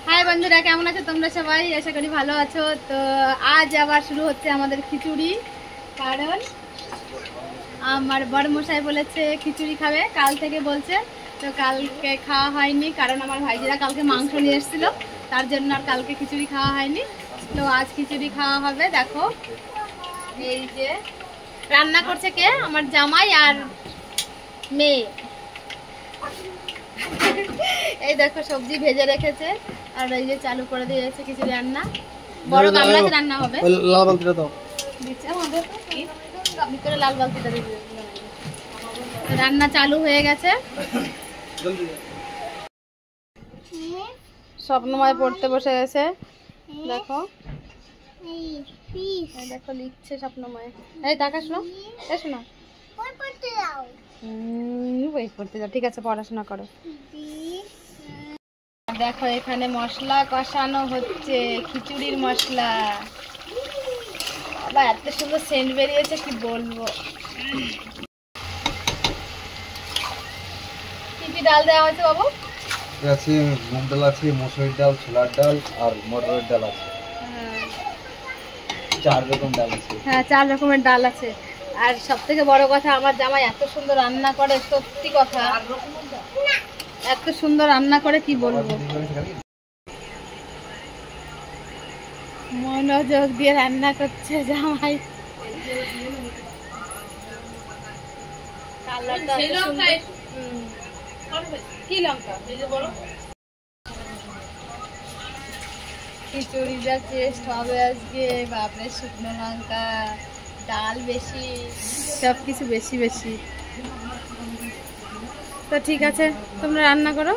High বন্ধুরা, কেমন আছো তোমরা সবাই? আশা করি ভালো আছো। তো আজ আবার শুরু হচ্ছে আমাদের খিচুড়ি। কারণ আমার বড় মশাই বলেছে খিচুড়ি খাবে, কাল থেকে বলছে। তো কালকে খাওয়া হয়নি, কারণ আমার ভাইজিরা কালকে মাংস নিয়ে এসেছিলো, তার জন্য আর কালকে খিচুড়ি খাওয়া হয়নি। তো আজ খিচুড়ি খাওয়া হবে। দেখো এই যে রান্না করছে কে, আমার জামাই আর মেয়ে। এই দেখো সবজি ভেজে রেখেছে, আর এই যে চালু করে দিয়েছে খিচুড়ি রান্না। বড় গামলাতে রান্না হবে। লাল বালতিটা দাও, ভিতরে লাল বালতিটা দিয়ে রান্না চালু হয়ে গেছে। স্বপ্নময় পড়তে বসে গেছে। দেখো দেখো লিখছে স্বপ্নময়। এই টাকা শোনো, শোনো বই পড়তে যাও, ঠিক আছে পড়াশোনা করো। দেখো এখানে মশলা কষানো হচ্ছে, খিচুড়ির মশলা। আবার এত সুন্দর সেন্ট বেরিয়েছে, কি বলবো। কি কি ডাল দেওয়া হয়েছে বাবু? আছে মুগ ডাল, আছে মসুর ডাল, ছোলার ডাল আর মটরের ডাল আছে। 4 রকম ডাল আছে। হ্যাঁ 4 রকমের ডাল আছে। আর সব থেকে বড় কথা, আমার জামাই এত সুন্দর রান্না করে, সত্যি কথা এত সুন্দর রান্না করে কি বলবো। মনোযোগ দিয়ে রান্না করছে জামাই। কি লঙ্কা খিচুড়ি যা টেস্ট হবে আজকে, বাপরে। শুকনো লঙ্কা, ডাল বেশি, সবকিছু বেশি বেশি। তো ঠিক আছে, তোমরা রান্না করো।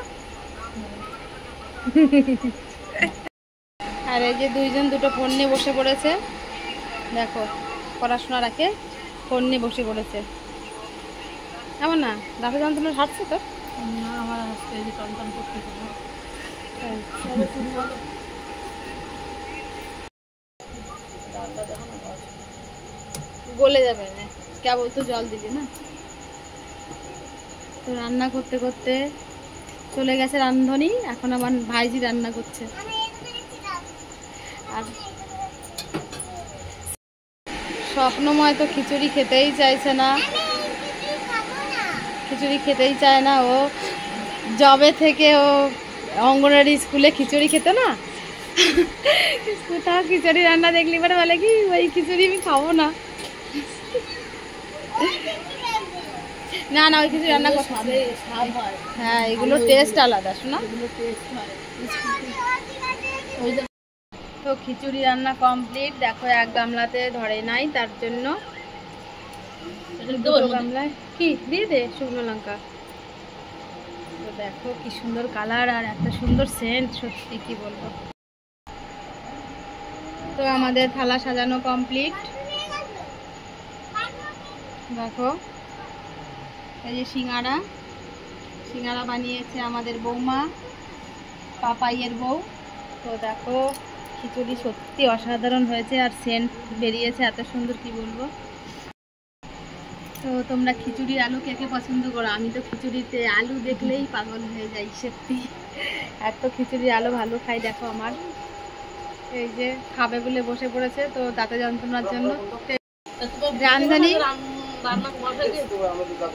আর এই যে দুইজন দুটো ফোন নিয়ে বসে পড়েছে। দেখো পড়াশোনা রাখে ফোন নিয়ে বসে পড়েছে। এমন না দাঁতে যন্ত্রণা হাঁটছে তো? আমার গলে যাবে না, কেবল তো জল দিবি না। তো রান্না করতে করতে চলে গেছে রান্ধনি, এখন আমার ভাইজি রান্না করছে। আর স্বপ্নময় তো খিচুড়ি খেতেই চাইছে না, খিচুড়ি খেতেই চায় না। ও জবে থেকে ও অঙ্গনওয়াড়ি স্কুলে খিচুড়ি খেত না, কোথাও খিচুড়ি রান্না দেখলি পরে বলে কি ওই খিচুড়ি আমি খাবো না। না না ওই খিচুড়ি রান্না করতে, হ্যাঁ এগুলো টেস্ট আলাদা, শোনা। তো খিচুড়ি রান্না কমপ্লিট। দেখো এক গামলাতে ধরে নাই, তার জন্য গামলায় কি দিয়ে দে শুকনো লঙ্কা। তো দেখো কি সুন্দর কালার আর এত সুন্দর সেন্ট, সত্যি কি বলবো। তো আমাদের থালা সাজানো কমপ্লিট। দেখো এই যে সিঙ্গারা বানিয়েছে আমাদের বৌমা, পাপাইয়ের বউ। তো দেখো খিচুড়ি সত্যি অসাধারণ হয়েছে, আর সেন্ট বেরিয়েছে এত সুন্দর, কি বলবো। তো তোমরা খিচুড়ির আলু কে কে পছন্দ করো? আমি তো খিচুড়িতে আলু দেখলেই পাগল হয়ে যাই, সত্যি এত খিচুড়ির আলু ভালো খাই। দেখো আমার এই যে খাবে বলে বসে পড়েছে, তো দাঁতে যন্ত্রণার জন্য রান্ধনি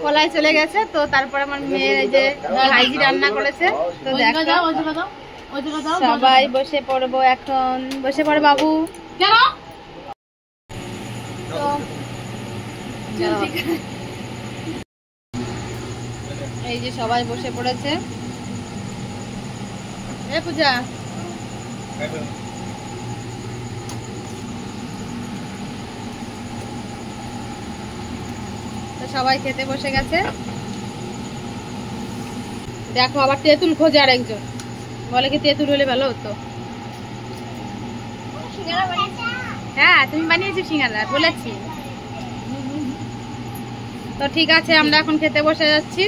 কলাই চলে গেছে। তো তারপর আমার মেয়ের এই যে ভাইজি রান্না করেছে। তো দেখো সবাই বসে পড়বো এখন, বসে পড়ে বাবু। এই যে সবাই বসে পড়েছে। এ পূজা তো সবাই খেতে বসে গেছে। দেখো আবার তেঁতুল খোঁজে আর একজন, বলে কি তেঁতুল হলে ভালো হতো। হ্যাঁ তুমি বানিয়েছো সিঙ্গারা, বলেছি। তো ঠিক আছে, আমরা এখন খেতে বসে যাচ্ছি।